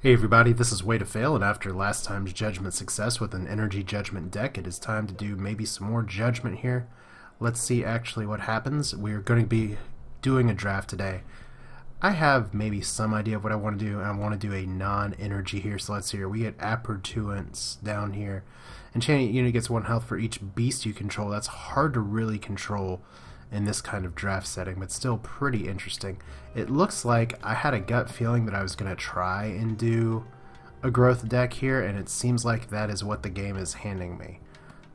Hey everybody, this is Way to Fail, and after last time's Judgment success with an Energy Judgment deck, it is time to do maybe some more Judgment here. Let's see actually what happens. We're going to be doing a draft today. I have maybe some idea of what I want to do. I want to do a non-energy here, so let's see here. We get Appertuance down here. Enchanted unit gets 1 health for each beast you control. That's hard to really control in this kind of draft setting, but still pretty interesting. It looks like I had a gut feeling that I was going to try and do a growth deck here, and it seems like that is what the game is handing me.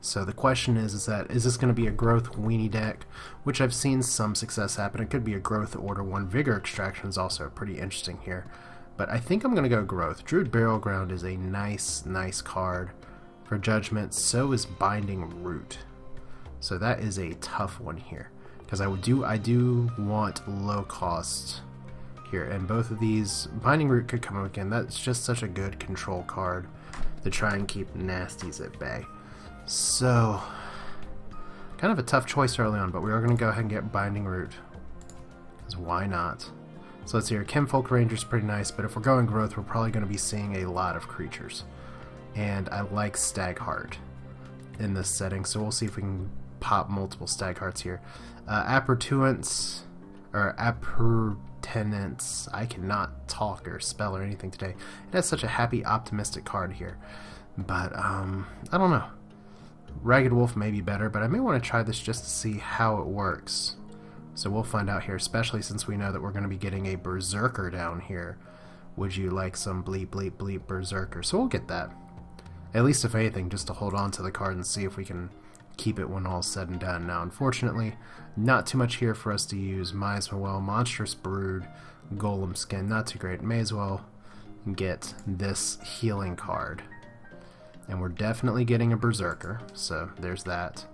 So the question is this going to be a growth weenie deck, which I've seen some success happen. It could be a growth order one. Vigor Extraction is also pretty interesting here. But I think I'm going to go growth. Druid Burial Ground is a nice card for Judgment. So is Binding Root. So that is a tough one here. Because I do want low cost here, and both of these Binding Root could come up again. That's just such a good control card to try and keep nasties at bay. So kind of a tough choice early on, but we are going to go ahead and get Binding Root, because why not? So let's see here. Kinfolk Ranger is pretty nice, but if we're going growth, we're probably going to be seeing a lot of creatures, and I like Stagheart in this setting, so we'll see if we can pop multiple Staghearts here. Appertuance, or Appertenance, I cannot talk or spell or anything today. It has such a happy, optimistic card here. But, I don't know. Ragged Wolf may be better, but I may want to try this just to see how it works. So we'll find out here, especially since we know that we're going to be getting a Berserker down here. Would you like some bleep, bleep, bleep Berserker? So we'll get that. At least if anything, just to hold on to the card and see if we can keep it when all's said and done. Now, unfortunately, not too much here for us to use. Might as well. Monstrous Brood, Golem Skin, not too great. May as well get this healing card. And we're definitely getting a Berserker, so there's that.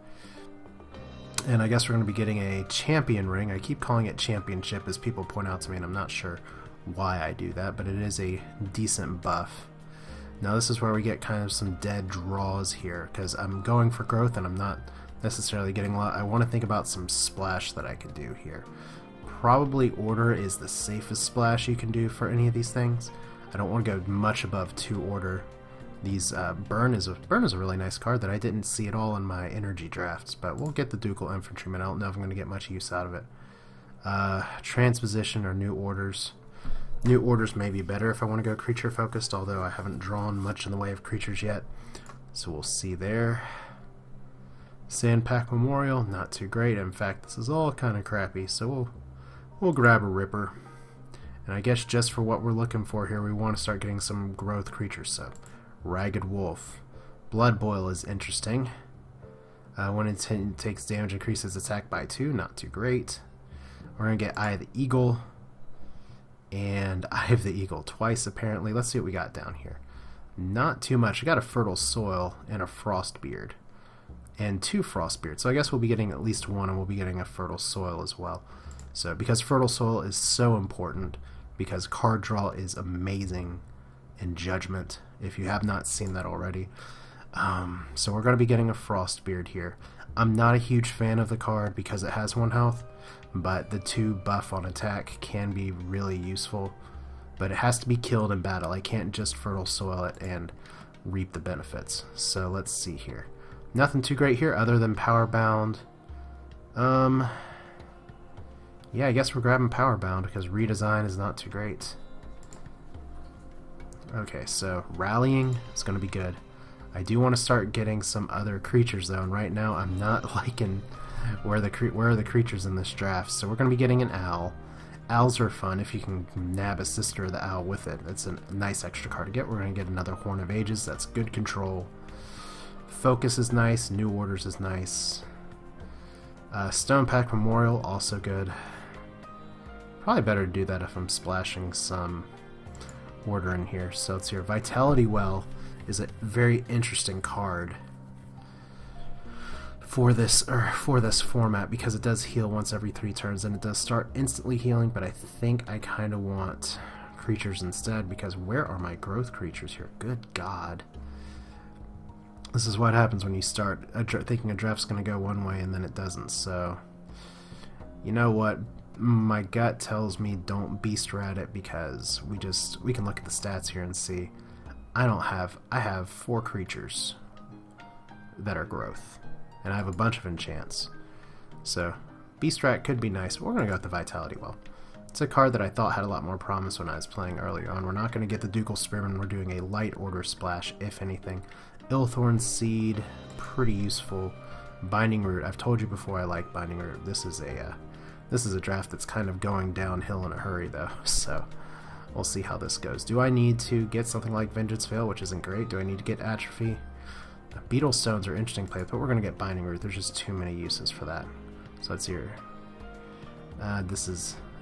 And I guess we're going to be getting a Champion Ring. I keep calling it Championship as people point out to me, and I'm not sure why I do that, but it is a decent buff. Now this is where we get kind of some dead draws here, because I'm going for growth and I'm not necessarily getting a lot. I want to think about some splash that I can do here. Probably order is the safest splash you can do for any of these things. I don't want to go much above 2 order. These Burn is a really nice card that I didn't see at all in my energy drafts, but we'll get the Ducal Infantryman. I don't know if I'm going to get much use out of it. Transposition or New Orders. New Orders may be better if I want to go creature focused, although I haven't drawn much in the way of creatures yet. So we'll see there. Sandpack Memorial, not too great. In fact, this is all kind of crappy, so we'll grab a Ripper. And I guess just for what we're looking for here, we want to start getting some growth creatures. So Ragged Wolf. Blood Boil is interesting. When it takes damage, increases attack by 2, not too great. We're going to get Eye of the Eagle. And Eye of the Eagle twice, apparently. Let's see what we got down here. Not too much. I got a Fertile Soil and a Frostbeard. And 2 Frostbeards. So I guess we'll be getting at least 1, and we'll be getting a Fertile Soil as well. So, because Fertile Soil is so important, because card draw is amazing in Judgment, if you have not seen that already. So we're going to be getting a Frostbeard here. I'm not a huge fan of the card because it has 1 health. But the 2 buff on attack can be really useful. But it has to be killed in battle. I can't just Fertile Soil it and reap the benefits. So let's see here. Nothing too great here other than Power Bound. Yeah, I guess we're grabbing Power Bound because Redesign is not too great. Okay, so Rallying is going to be good. I do want to start getting some other creatures though, and right now I'm not liking where are the creatures in this draft. So we're going to be getting an Owl. Owls are fun if you can nab a Sister of the Owl with it. It's a nice extra card to get. We're going to get another Horn of Ages. That's good control. Focus is nice. New Orders is nice. Stonepack Memorial, also good. Probably better to do that if I'm splashing some order in here. So let's hear. Vitality Well is a very interesting card for this format because it does heal once every 3 turns, and it does start instantly healing, but I think I kind of want creatures instead, because where are my growth creatures here? Good God. This is what happens when you start thinking a draft's going to go one way and then it doesn't. So, you know what? my gut tells me don't beast rat it because we can look at the stats here and see I have 4 creatures that are growth, and I have a bunch of enchants. So beast rat could be nice, but we're gonna go with the vitality well. It's a card that I thought had a lot more promise when I was playing earlier on. We're not going to get the Ducal Spearman. We're doing a light order splash, if anything. Illthorn Seed, pretty useful. Binding Root. I've told you before I like Binding Root. This is a draft that's kind of going downhill in a hurry, though. So we'll see how this goes. Do I need to get something like Vengeance Veil, which isn't great? Do I need to get Atrophy? Beetle Stones are interesting plays, but we're going to get Binding Root. There's just too many uses for that. So let's hear.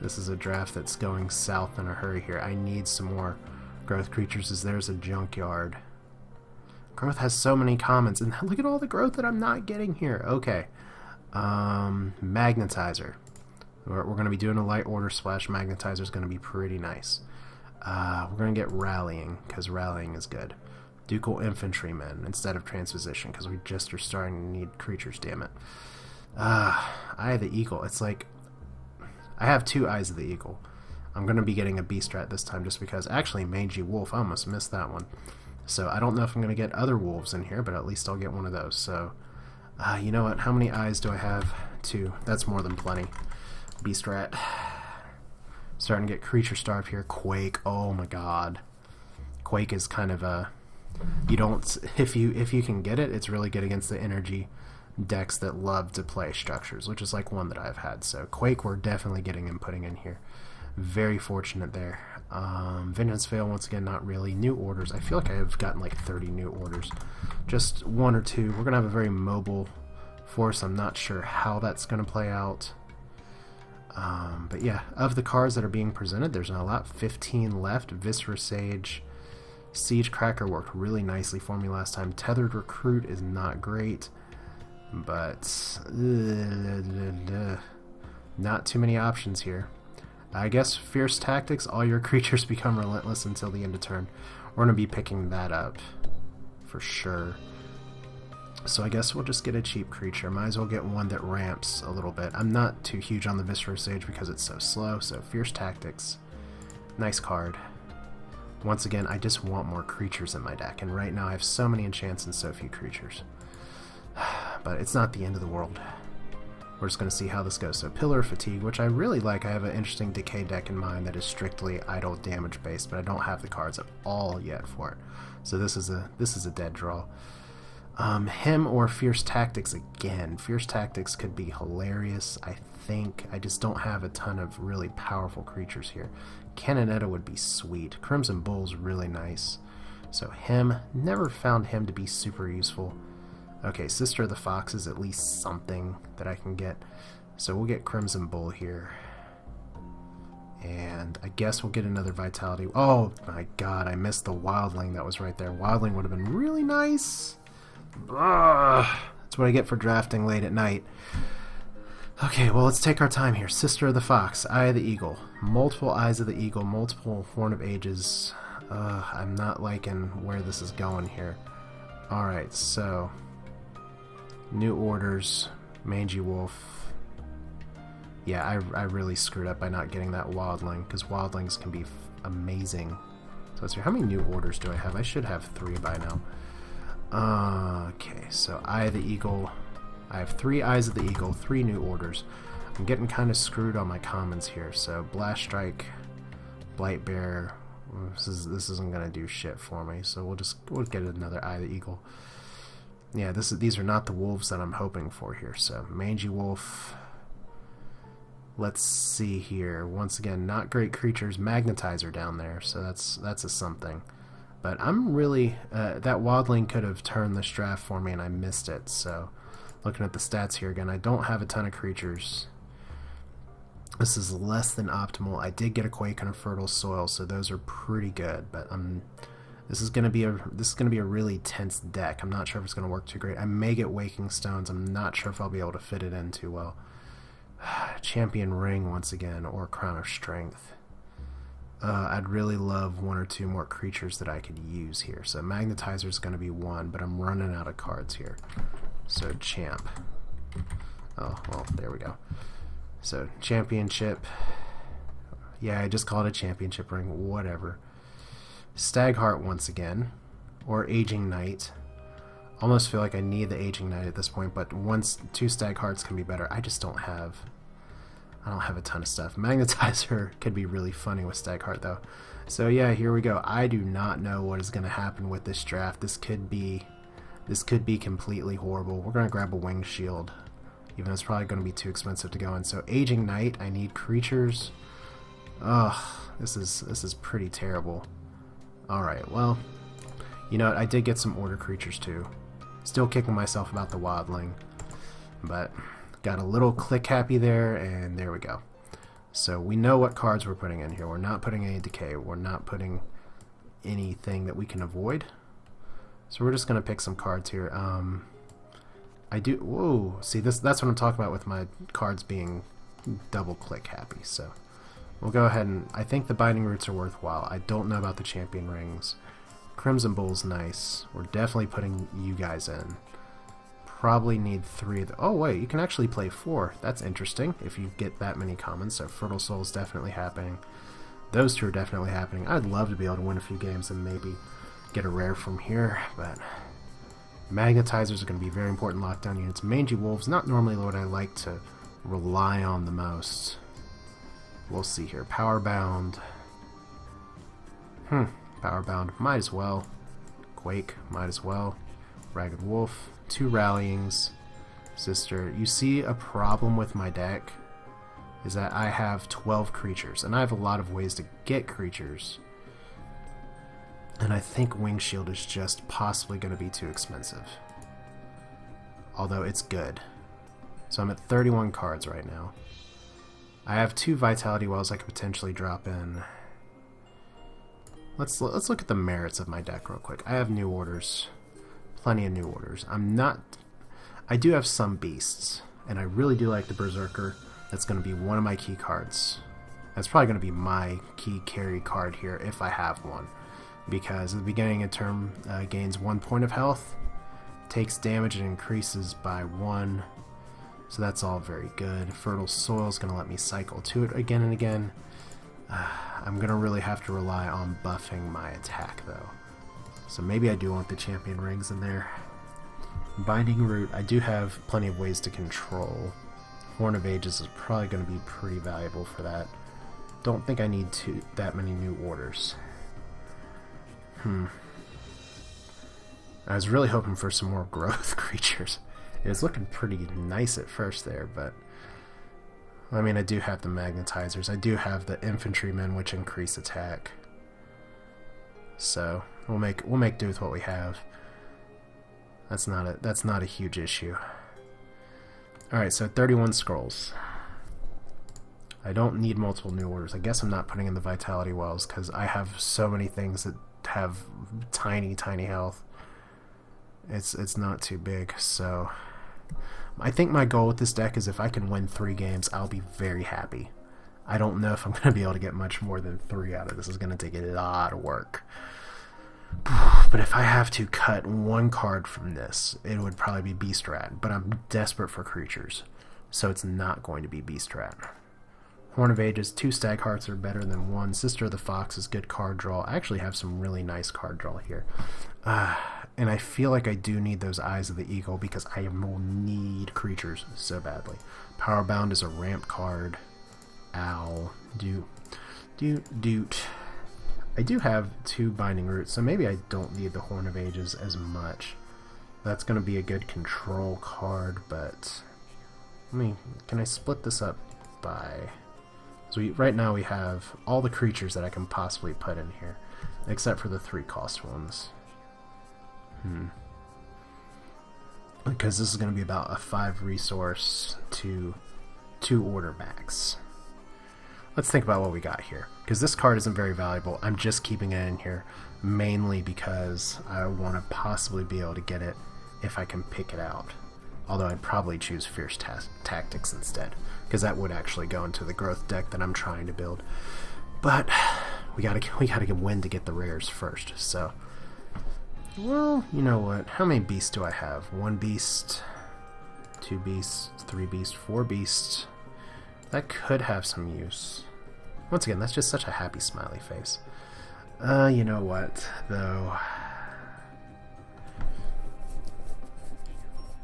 This is a draft that's going south in a hurry here. I need some more growth creatures as there's a junkyard. Growth has so many commons, and look at all the growth that I'm not getting here. Okay. Magnetizer. We're going to be doing a light order splash. Magnetizer is going to be pretty nice. We're going to get Rallying, because Rallying is good. Ducal Infantrymen instead of Transposition, because we just are starting to need creatures, damn it. Eye of the Eagle. It's like I have 2 Eyes of the Eagle. I'm going to be getting a Beast Rat this time just because. Actually, Mangy Wolf. I almost missed that one. So I don't know if I'm going to get other wolves in here, but at least I'll get one of those. So, you know what? How many eyes do I have? 2. That's more than plenty. Beast Rat. Starting to get creature starved here. Quake. Oh my god. Quake is kind of a... You don't... If you can get it, it's really good against the energy decks that love to play structures, which is like one that I've had. So Quake we're definitely getting and putting in here. Very fortunate there. Vengeance Veil, once again, not really. New orders. I feel like I've gotten like 30 new orders. Just 1 or 2. We're going to have a very mobile force. I'm not sure how that's going to play out. But yeah, of the cards that are being presented, there's not a lot. 15 left. Viscera Sage. Siege Cracker worked really nicely for me last time. Tethered Recruit is not great. But not too many options here. I guess Fierce Tactics, all your creatures become relentless until the end of turn. We're going to be picking that up for sure. So I guess we'll just get a cheap creature. Might as well get one that ramps a little bit. I'm not too huge on the Viscera Sage because it's so slow. So Fierce Tactics, nice card. Once again, I just want more creatures in my deck, and right now I have so many enchants and so few creatures. But it's not the end of the world. We're just going to see how this goes. So Pillar of Fatigue, which I really like. I have an interesting Decay deck in mind that is strictly idle damage based, but I don't have the cards at all yet for it. So this is a dead draw. Him or Fierce Tactics again. Fierce Tactics could be hilarious, I think. I just don't have a ton of really powerful creatures here. Canonetta would be sweet. Crimson Bull's really nice. So him, never found him to be super useful. Okay, Sister of the Fox is at least something that I can get. So we'll get Crimson Bull here. And I guess we'll get another Vitality. Oh my god, I missed the Wildling that was right there. Wildling would have been really nice. Ugh, that's what I get for drafting late at night. Okay, well, let's take our time here. Sister of the Fox, Eye of the Eagle. Multiple Eyes of the Eagle, multiple Horn of Ages. I'm not liking where this is going here. Alright, so... New orders, Mangy Wolf. Yeah, I really screwed up by not getting that Wildling, because Wildlings can be amazing. So let's see, how many new orders do I have? I should have 3 by now. Okay, so Eye of the Eagle. I have 3 Eyes of the Eagle, 3 new orders. I'm getting kind of screwed on my commons here. So Blast Strike, Blight Bear. This isn't gonna do shit for me. So we'll get another Eye of the Eagle. Yeah, these are not the wolves that I'm hoping for here. So Mangy Wolf. Let's see here. Once again, not great creatures. Magnetizer down there, so that's a something. But I'm really that Wildling could have turned this draft for me, and I missed it. So looking at the stats here again, I don't have a ton of creatures. This is less than optimal. I did get a Quake and a Fertile Soil, so those are pretty good. But this is gonna be a really tense deck. I'm not sure if it's gonna work too great. I may get Waking Stones. I'm not sure if I'll be able to fit it in too well. Champion Ring once again, or Crown of Strength. I'd really love 1 or 2 more creatures that I could use here. So Magnetizer is going to be 1, but I'm running out of cards here. So Champ. Oh, well, there we go. So, championship. Yeah, I just call it a championship ring. Whatever. Stagheart once again. Or Aging Knight. Almost feel like I need the Aging Knight at this point, but two Staghearts can be better. I don't have a ton of stuff. Magnetizer could be really funny with Stagheart though. So yeah, here we go. I do not know what is going to happen with this draft. This could be completely horrible. We're going to grab a Wing Shield, even though it's probably going to be too expensive to go in. So Aging Knight, I need creatures. Ugh, this is pretty terrible. Alright, well, you know what, I did get some order creatures too. Still kicking myself about the Wildling, but got a little click happy there, and there we go. So we know what cards we're putting in here. We're not putting any decay. We're not putting anything that we can avoid. So we're just going to pick some cards here. Whoa, see, that's what I'm talking about with my cards being double click happy. So we'll go ahead and, I think the Binding Roots are worthwhile. I don't know about the Champion Rings. Crimson Bull's nice. We're definitely putting you guys in. Probably need 3 of the... Oh wait, you can actually play 4. That's interesting if you get that many commons. So Fertile Soul is definitely happening. Those two are definitely happening. I'd love to be able to win a few games and maybe get a rare from here, but Magnetizers are going to be very important lockdown units. Mangy Wolves, not normally what I like to rely on the most. We'll see here. Powerbound. Powerbound, might as well. Quake, might as well. Ragged Wolf, 2 Rallyings. Sister, you see a problem with my deck is that I have 12 creatures, and I have a lot of ways to get creatures. And I think Wing Shield is just possibly going to be too expensive. Although it's good. So I'm at 31 cards right now. I have 2 Vitality Wells I could potentially drop in. Let's look at the merits of my deck real quick. I have New Orders. Plenty of New Orders. I do have some Beasts, and I really do like the Berserker. That's going to be one of my key cards. That's probably going to be my key carry card here if I have one. Because at the beginning of turn, gains 1 point of health, takes damage and increases by 1. So that's all very good. Fertile Soil is going to let me cycle to it again and again. I'm going to really have to rely on buffing my attack though. So maybe I do want the Champion Rings in there. Binding Root, I do have plenty of ways to control. Horn of Ages is probably going to be pretty valuable for that. Don't think I need that many New Orders. I was really hoping for some more growth creatures. It was looking pretty nice at first there, but I mean, I do have the Magnetizers. I do have the Infantrymen, which increase attack. So we'll make do with what we have. That's not a huge issue. All right, so 31 scrolls. I don't need multiple New Orders. I guess I'm not putting in the Vitality Wells because I have so many things that have tiny health. It's not too big, so I think my goal with this deck is if I can win 3 games, I'll be very happy. I don't know if I'm going to be able to get much more than 3 out of this. It's going to take a lot of work. But if I have to cut 1 card from this, it would probably be Beast Rat. But I'm desperate for creatures, so it's not going to be Beast Rat. Horn of Ages, 2 Staghearts are better than 1. Sister of the Fox is good card draw. I actually have some really nice card draw here. And I feel like I do need those Eyes of the Eagle because I will need creatures so badly. Powerbound is a ramp card. Ow. Doot. I do have 2 Binding Roots, so maybe I don't need the Horn of Ages as much. That's going to be a good control card, but can I split this up by... So right now we have all the creatures that I can possibly put in here, except for the 3 cost ones. Because this is going to be about a 5 resource to 2 order max. Let's think about what we got here. Because this card isn't very valuable. I'm just keeping it in here mainly because I want to possibly be able to get it if I can pick it out. Although I'd probably choose Fierce Tactics instead, because that would actually go into the growth deck that I'm trying to build. But we gotta win to get the rares first. So, well, you know what? How many beasts do I have? 1 beast, 2 beasts, 3 beasts, 4 beasts. That could have some use. Once again, that's just such a happy smiley face. You know what, though?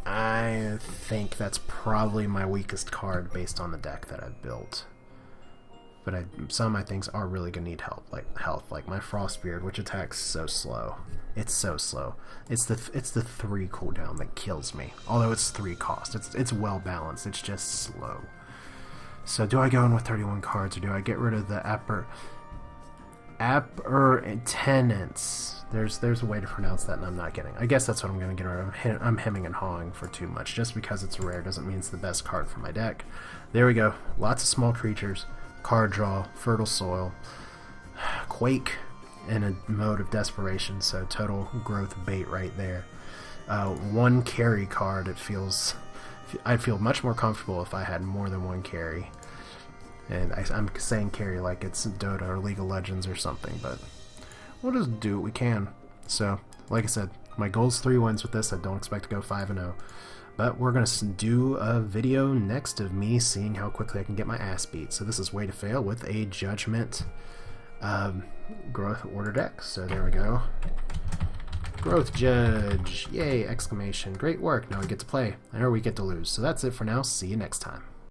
I think that's probably my weakest card based on the deck that I've built. But some of my things are really gonna need health, like my Frostbeard, which attacks so slow. It's so slow. It's the 3 cooldown that kills me. Although it's 3 cost. It's well balanced. It's just slow. So do I go in with 31 cards, or do I get rid of the Appurtenance? There's a way to pronounce that, and I'm not getting. I guess that's what I'm going to get rid of. I'm hemming and hawing for too much. Just because it's rare doesn't mean it's the best card for my deck. There we go. Lots of small creatures. Card draw. Fertile Soil. Quake in a mode of desperation, so total growth bait right there. 1 carry card. I'd feel much more comfortable if I had more than 1 carry. And I'm saying carry like it's Dota or League of Legends or something, but we'll just do what we can. So, like I said, my goal's 3 wins with this. I don't expect to go 5-0. But we're going to do a video next of me seeing how quickly I can get my ass beat. So this is Way to Fail with a Judgement Growth Order deck. So there we go. Growth Judge! Yay! Exclamation. Great work. Now we get to play. Or we get to lose. So that's it for now. See you next time.